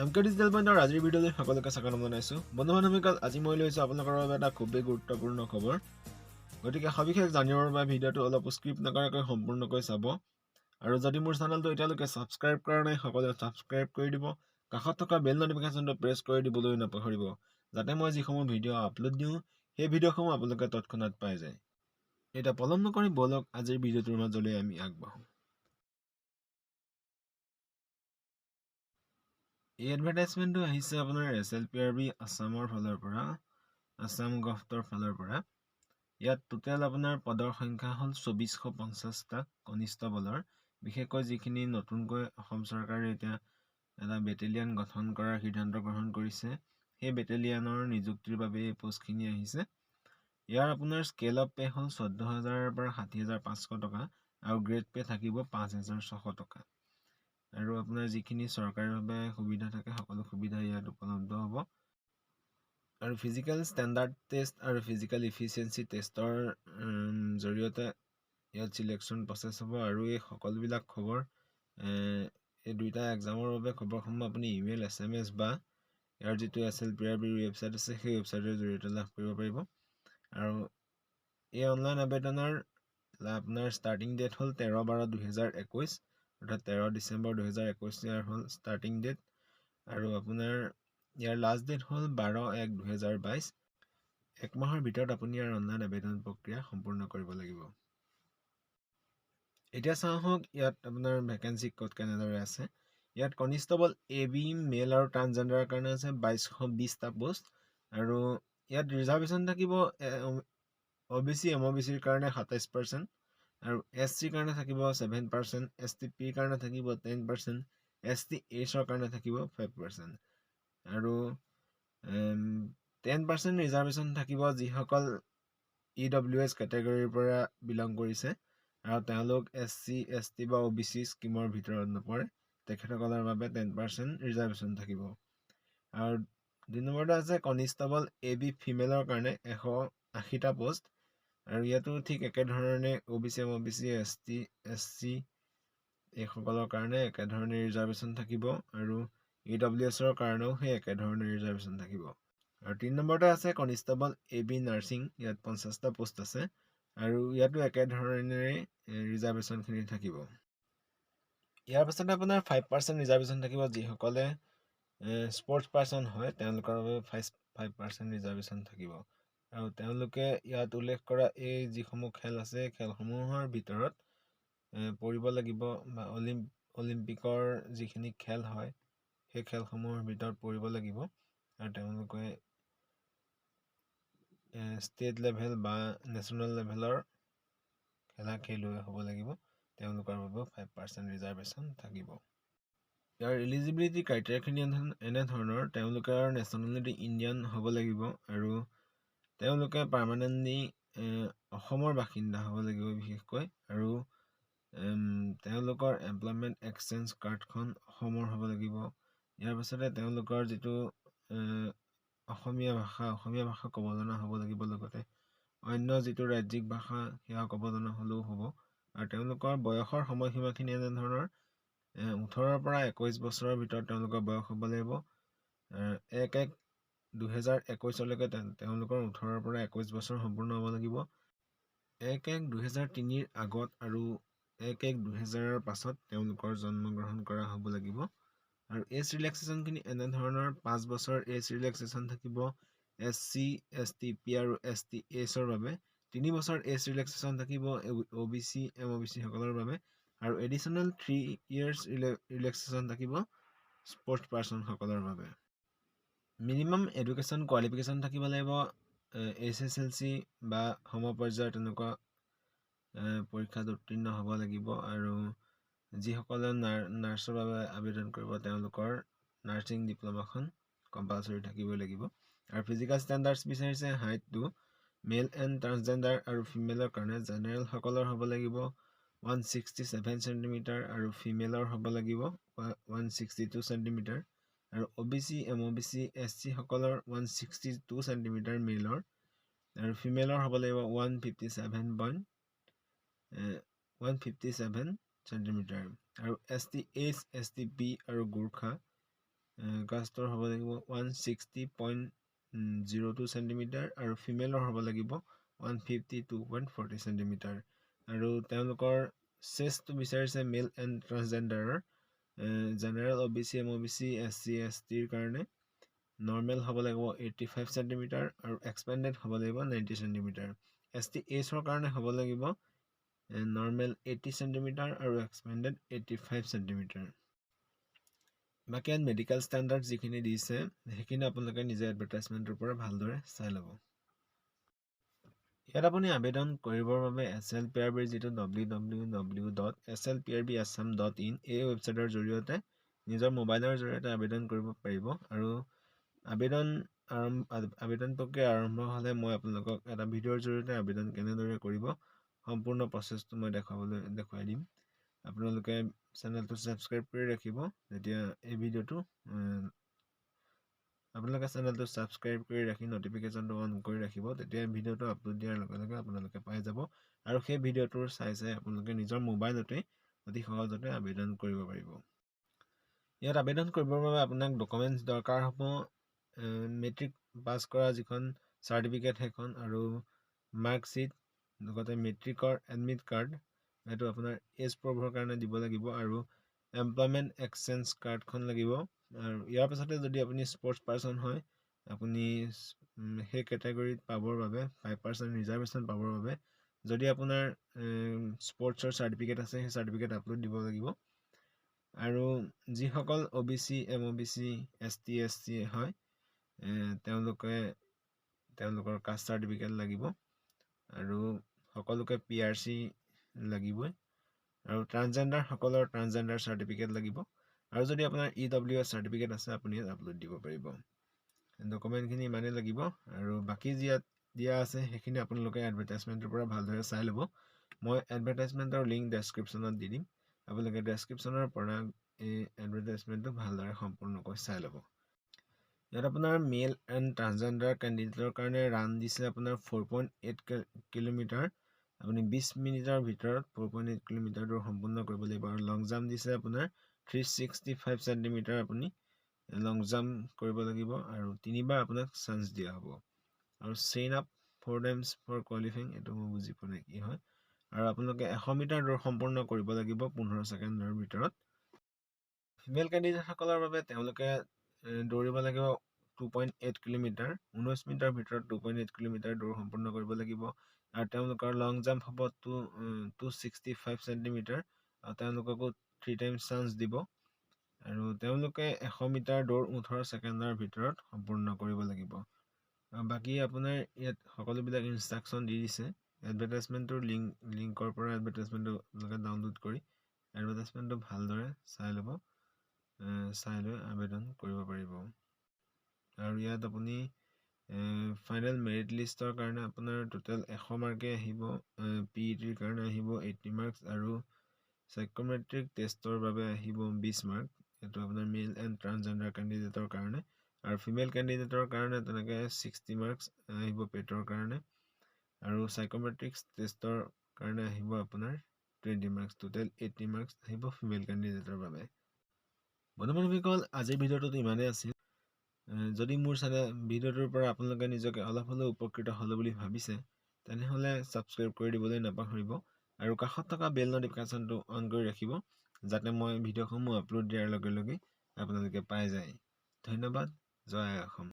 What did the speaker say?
এমকে digital পইণ্টৰ আজিৰ ভিডিঅ'লৈ সকলোকে স্বাগতম জনাইছোঁ। বন্ধু বান্ধৱীসকল, আজি মই লৈছোঁ আপোনালোকৰ বাবে এটা খুবেই গুৰুত্বপূৰ্ণ খবৰ। গতিকে সবিশেষ জানিবৰ বাবে ভিডিঅ'টো অলপ স্ক্ৰিপ্ট নকৰাকৈ সম্পূৰ্ণকৈ চাব। আৰু যদি মোৰ চেনেলটো এতিয়ালৈকে ছাবস্ক্ৰাইব কৰা নাই, সকলোৱে ছাবস্ক্ৰাইব কৰি দিব। কাষত থকা বেল নটিফিকেশ্যনটো প্ৰেছ কৰি দিবলৈ নাপাহৰিব, যাতে মই যিসমূহ ভিডিঅ' আপলোড দিওঁ সেই ভিডিঅ'সমূহ আপোনালোকে তৎক্ষণাত পাই যায়। এতিয়া পলম নকৰি বলক আজিৰ ভিডিঅ'টোৰ মাজলৈ আমি আগবাঢ়োঁ। এই এডভাৰটাইজমেণ্টটো আহিছে আপোনাৰ SLPRB আছামৰ ফালৰ পৰা, আছাম গভটৰ ফালৰ পৰা। ইয়াত টোটেল আপোনাৰ পদৰ সংখ্যা হ'ল 2450টা কনিষ্টবলৰ। বিশেষকৈ যিখিনি নতুনকৈ অসম চৰকাৰে এতিয়া এটা বেটেলিয়ান গঠন কৰাৰ সিদ্ধান্ত গ্ৰহণ কৰিছে, সেই বেটেলিয়ানৰ নিযুক্তিৰ বাবে এই পোষ্টখিনি আহিছে। ইয়াৰ আপোনাৰ স্কেল অফ পে' হ'ল 14,000 পৰা 60,500 টকা আৰু গ্ৰেড পে' থাকিব 5,600 টকা। আৰু আপোনাৰ যিখিনি চৰকাৰীভাৱে সুবিধা থাকে সকলো সুবিধা ইয়াত উপলব্ধ হ'ব। আৰু ফিজিকেল ষ্টেণ্ডাৰ্ড টেষ্ট আৰু ফিজিকেল ইফিচিয়েঞ্চি টেষ্টৰ জৰিয়তে ইয়াত চিলেকশ্যন প্ৰচেছ হ'ব। আৰু এই সকলোবিলাক খবৰ এই দুইটা এক্সামৰ বাবে খবৰসমূহ আপুনি ইমেইল SMS বা ইয়াৰ যিটো SLPRB ৱেবছাইট আছে সেই ৱেবছাইটৰ জৰিয়তে লাভ কৰিব পাৰিব। আৰু এই অনলাইন আবেদনৰ আপোনাৰ ষ্টাৰ্টিং ডেট হ'ল 13/12/2021, অৰ্থাৎ 13 ডিচেম্বৰ 2021 ইয়াৰ হ'ল ষ্টাৰ্টিং ডেট। আৰু আপোনাৰ ইয়াৰ লাষ্ট ডেট হ'ল 12/1/2022। এক মাহৰ ভিতৰত আপুনি ইয়াৰ অনলাইন আবেদন প্ৰক্ৰিয়া সম্পূৰ্ণ কৰিব লাগিব। এতিয়া চাওঁ হওক ইয়াত আপোনাৰ ভেকেঞ্চি ক'ত কেনেদৰে আছে। ইয়াত কনিষ্টবল AB মেল আৰু ট্ৰান্সজেণ্ডাৰৰ কাৰণে আছে 2220টা পোষ্ট। আৰু ইয়াত ৰিজাৰ্ভেশ্যন থাকিব OBC MOBCৰ কাৰণে 27%, আৰু SCৰ কাৰণে থাকিব 7%, STPৰ কাৰণে থাকিব 10%, STHৰ কাৰণে থাকিব 5%। আৰু 10% ৰিজাৰ্ভেশ্যন থাকিব যিসকল EWS কেটেগৰীৰ পৰা বিলং কৰিছে আৰু তেওঁলোক SC ST বা OBC স্কিমৰ ভিতৰত নপৰে, তেখেতসকলৰ বাবে 10% ৰিজাৰ্ভেশ্যন থাকিব। আৰু 2 নম্বৰতে আছে কনিষ্টবল AB ফিমেলৰ কাৰণে 180টা পোষ্ট। আৰু ইয়াতো ঠিক একেধৰণে OBC MOBC ST SC এইসকলৰ কাৰণে একেধৰণে ৰিজাৰ্ভেশ্যন থাকিব। আৰু EWSৰ কাৰণেও সেই একেধৰণে ৰিজাৰ্ভেশ্যন থাকিব। আৰু 3 নম্বৰতে আছে কনিষ্টবল AB নাৰ্ছিং, ইয়াত 50টা পোষ্ট আছে আৰু ইয়াতো একেধৰণেৰে ৰিজাৰ্ভেশ্যনখিনি থাকিব। ইয়াৰ পাছতে আপোনাৰ 5% ৰিজাৰ্ভেশ্যন থাকিব যিসকলে স্পৰ্টছ পাৰ্চন হয়, তেওঁলোকৰ বাবে 5% ৰিজাৰ্ভেশ্যন থাকিব। আৰু তেওঁলোকে ইয়াত উল্লেখ কৰা এই যিসমূহ খেল আছে খেলসমূহৰ ভিতৰত পৰিব লাগিব, বা অলিম্পিকৰ যিখিনি খেল হয় সেই খেলসমূহৰ ভিতৰত পৰিব লাগিব। আৰু তেওঁলোকে ষ্টেট লেভেল বা নেশ্যনেল লেভেলৰ খেলা খেলুৱৈ হ'ব লাগিব, তেওঁলোকৰ বাবেও 5% ৰিজাৰ্ভেশ্যন থাকিব। ইয়াৰ এলিজিবিলিটি ক্ৰাইটেৰিয়াখিনি এনেধৰণৰ: তেওঁলোকৰ নেশ্যনেলিটি ইণ্ডিয়ান হ'ব লাগিব, আৰু তেওঁলোকে পাৰ্মানেণ্টলি অসমৰ বাসিন্দা হ'ব লাগিব বিশেষকৈ, আৰু তেওঁলোকৰ এমপ্লয়মেণ্ট এক্সচেঞ্জ কাৰ্ডখন অসমৰ হ'ব লাগিব। ইয়াৰ পাছতে তেওঁলোকৰ যিটো অসমীয়া ভাষা ক'ব জনা হ'ব লাগিব, লগতে অন্য যিটো ৰাজ্যিক ভাষা সেয়া ক'ব জনা হ'লেও হ'ব। আৰু তেওঁলোকৰ বয়সৰ সময়সীমাখিনি এনেধৰণৰ: 18 পৰা 21 বছৰৰ ভিতৰত তেওঁলোকৰ বয়স হ'ব লাগিব। 1/1/2021 তেওঁলোকৰ 18 পৰা 21 বছৰ সম্পূৰ্ণ হ'ব লাগিব। 1/1/2003 আগত আৰু 1/1/2000 পাছত তেওঁলোকৰ জন্মগ্ৰহণ কৰা হ'ব লাগিব। আৰু এজ ৰিলেক্সেশ্যনখিনি এনেধৰণৰ: 5 বছৰ এজ ৰিলেক্সেশ্যন থাকিব SC STP আৰু STHৰ বাবে, 3 বছৰ এজ ৰিলেক্সেশ্যন থাকিব OBC MOBC সকলৰ বাবে, আৰু এডিশ্যনেল 3 years ৰিলেক্সেশ্যন থাকিব স্পৰ্টছ পাৰ্চন সকলৰ বাবে। মিনিমাম এডুকেশ্যন কোৱালিফিকেশ্যন থাকিব লাগিব SSLC বা সমপৰ্যায়ৰ তেনেকুৱা পৰীক্ষাত উত্তীৰ্ণ হ'ব লাগিব। আৰু যিসকলে নাৰ্ছৰ বাবে আবেদন কৰিব তেওঁলোকৰ নাৰ্ছিং ডিপ্ল'মাখন কম্পালচৰি থাকিবই লাগিব। আৰু ফিজিকেল ষ্টেণ্ডাৰ্ডছ বিচাৰিছে হাইটটো মেল এণ্ড ট্ৰান্সজেণ্ডাৰ আৰু ফিমেলৰ কাৰণে জেনেৰেলসকলৰ হ'ব লাগিব 167 চেণ্টিমিটাৰ, আৰু ফিমেলৰ হ'ব লাগিব 162 চেণ্টিমিটাৰ, আৰু OBC MOBC SC সকলৰ 162 চেণ্টিমিটাৰ মেলৰ, আৰু ফিমেলৰ হ'ব লাগিব 157 চেণ্টিমিটাৰ। আৰু STH STP আৰু গোৰ্খা কাষ্টৰ হ'ব লাগিব 160.02 চেণ্টিমিটাৰ আৰু ফিমেলৰ হ'ব লাগিব 152.40 চেণ্টিমিটাৰ। আৰু তেওঁলোকৰ চেষ্টটো বিচাৰিছে মেল এণ্ড ট্ৰান্সজেণ্ডাৰৰ। জেনেৰেল OBC MOBC SC STৰ কাৰণে নৰ্মেল হ'ব লাগিব 85 চেণ্টিমিটাৰ আৰু এক্সপেণ্ডেড হ'ব লাগিব 90 চেণ্টিমিটাৰ। ST Hৰ কাৰণে হ'ব লাগিব নৰ্মেল 80 চেণ্টিমিটাৰ আৰু এক্সপেণ্ডেড 85 চেণ্টিমিটাৰ। বাকী ইয়াত মেডিকেল ষ্টেণ্ডাৰ্ড যিখিনি দিছে সেইখিনি আপোনালোকে নিজে এডভাৰটাইজমেণ্টৰ পৰা ভালদৰে চাই ল'ব। ইয়াত আপুনি আবেদন কৰিবৰ বাবে SLPRBৰ যিটো www.slprbassam.in এই ৱেবছাইটৰ জৰিয়তে নিজৰ মোবাইলৰ জৰিয়তে আবেদন কৰিব পাৰিব। আৰু আবেদন প্ৰক্ৰিয়া আৰম্ভ হ'লে মই আপোনালোকক এটা ভিডিঅ'ৰ জৰিয়তে আবেদন কেনেদৰে কৰিব সম্পূৰ্ণ প্ৰচেছটো মই দেখুৱাই দিম। আপোনালোকে চেনেলটো ছাবস্ক্ৰাইব কৰি ৰাখিব। যেতিয়া এই ভিডিঅ'টো আপোনালোকে চেনেলটো ছাবস্ক্ৰাইব কৰি ৰাখি নটিফিকেশ্যনটো অন কৰি ৰাখিব, তেতিয়া ভিডিঅ'টো আপলোড দিয়াৰ লগে লগে আপোনালোকে পাই যাব। আৰু সেই ভিডিঅ'টোৰ চাই আপোনালোকে নিজৰ মোবাইলতে অতি সহজতে আবেদন কৰিব পাৰিব। ইয়াত আবেদন কৰিবৰ বাবে আপোনাক ডকুমেণ্টছ দৰকাৰ হ'ব। মেট্ৰিক পাছ কৰা যিখন চাৰ্টিফিকেট সেইখন আৰু মাৰ্কশ্বিট, লগতে মেট্ৰিকৰ এডমিট কাৰ্ড, সেইটো আপোনাৰ এজ প্ৰুফৰ কাৰণে দিব লাগিব, আৰু এমপ্লয়মেণ্ট এক্সচেঞ্জ কাৰ্ডখন লাগিব। আৰু ইয়াৰ পাছতে যদি আপুনি স্পৰ্টছ পাৰ্চন হয়, আপুনি সেই কেটেগৰীত পাবৰ বাবে 5% ৰিজাৰ্ভেশ্যন পাবৰ বাবে যদি আপোনাৰ স্পৰ্টছৰ চাৰ্টিফিকেট আছে সেই চাৰ্টিফিকেট আপলোড দিব লাগিব। আৰু যিসকল OBC MOBC ST SC হয় তেওঁলোকৰ কাষ্ট চাৰ্টিফিকেট লাগিব, আৰু সকলোকে PRC লাগিবই, আৰু ট্ৰান্সজেণ্ডাৰসকলৰ ট্ৰান্সজেণ্ডাৰ চাৰ্টিফিকেট লাগিব। আৰু যদি আপোনাৰ EWS চাৰ্টিফিকেট আছে আপুনি ইয়াত আপলোড দিব পাৰিব। ডকুমেণ্টখিনি ইমানেই লাগিব, আৰু বাকী ইয়াত দিয়া আছে সেইখিনি আপোনালোকে এডভাৰটাইজমেণ্টৰ পৰা ভালদৰে চাই ল'ব। মই এডভাৰটাইজমেণ্টৰ লিংক ডেছক্ৰিপশ্যনত দি দিম, আপোনালোকে ডেছক্ৰিপশ্যনৰ পৰা এই এডভাৰটাইজমেণ্টটো ভালদৰে সম্পূৰ্ণকৈ চাই ল'ব। ইয়াত আপোনাৰ মেল এণ্ড ট্ৰান্সজেণ্ডাৰ কেণ্ডিডেটৰ কাৰণে ৰান দিছে আপোনাৰ 4.8 কিলোমিটাৰ। আপুনি 20 মিনিটৰ ভিতৰত 4.8 কিলোমিটাৰ দূৰ সম্পূৰ্ণ কৰিব লাগিব। আৰু লং জাম্প দিছে আপোনাৰ 365 চেণ্টিমিটাৰ আপুনি লং জাম্প কৰিব লাগিব, আৰু 3বাৰ আপোনাক চান্স দিয়া হ'ব। আৰু চেইন আপ 4 টাইমছ ফৰ কোৱালিফাইং, এইটো মই বুজি পোৱা নাই কি হয়। আৰু আপোনালোকে 100 মিটাৰ দৌৰ সম্পূৰ্ণ কৰিব লাগিব 15 ছেকেণ্ডৰ ভিতৰত। ফিমেল কেণ্ডিডেটসকলৰ বাবে তেওঁলোকে দৌৰিব লাগিব 2.8 কিলোমিটাৰ, 19 মিনিটৰ ভিতৰত 2.8 কিলোমিটাৰ দৌৰ সম্পূৰ্ণ কৰিব লাগিব। আৰু তেওঁলোকৰ লং জাম্প হ'ব 265 চেণ্টিমিটাৰ, আৰু তেওঁলোককো 3 টাইমছ চান্স দিব। আৰু তেওঁলোকে 100 মিটাৰ দৌৰ 18 ছেকেণ্ডৰ ভিতৰত সম্পূৰ্ণ কৰিব লাগিব। বাকী আপোনাৰ ইয়াত সকলোবিলাক ইনষ্ট্ৰাকশ্যন দি দিছে। এডভাৰটাইজমেণ্টৰ লিংকৰ পৰা এডভাৰটাইজমেণ্টটো আপোনালোকে ডাউনলোড কৰি এডভাৰটাইজমেণ্টটো ভালদৰে চাই ল'ব, চাই লৈ আবেদন কৰিব পাৰিব। আৰু ইয়াত আপুনি ফাইনেল মেৰিট লিষ্টৰ কাৰণে আপোনাৰ টোটেল 100 মাৰ্কে আহিব, PETৰ কাৰণে আহিব 80 মাৰ্কছ, আৰু সাইকোমেট্ৰিক টেষ্টৰ বাবে আহিব 20 মাৰ্ক। এইটো আপোনাৰ মেল এণ্ড ট্ৰান্সজেণ্ডাৰ কেণ্ডিডেটৰ কাৰণে। আৰু ফিমেল কেণ্ডিডেটৰ কাৰণে তেনেকৈ 60 মাৰ্কছ আহিব পেটৰ কাৰণে, আৰু সাইকোমেট্ৰিক টেষ্টৰ কাৰণে আহিব আপোনাৰ 20 মাৰ্কছ। টোটেল 80 মাৰ্কছ আহিব ফিমেল কেণ্ডিডেটৰ বাবে। বন্ধু-বান্ধৱীসকল, আজিৰ ভিডিঅ'টোত ইমানেই আছিল। যদি মোৰ ভিডিঅ'টোৰ পৰা আপোনালোকে নিজকে অলপ হ'লেও উপকৃত হ'লো বুলি ভাবিছে, তেনেহ'লে ছাবস্ক্ৰাইব কৰি দিবলৈ নাপাহৰিব, আৰু কাষত থকা বেল নটিফিকেশ্যনটো অন কৰি ৰাখিব, যাতে মই ভিডিঅ'সমূহ আপলোড দিয়াৰ লগে লগে আপোনালোকে পাই যায়। ধন্যবাদ। জয় অসম।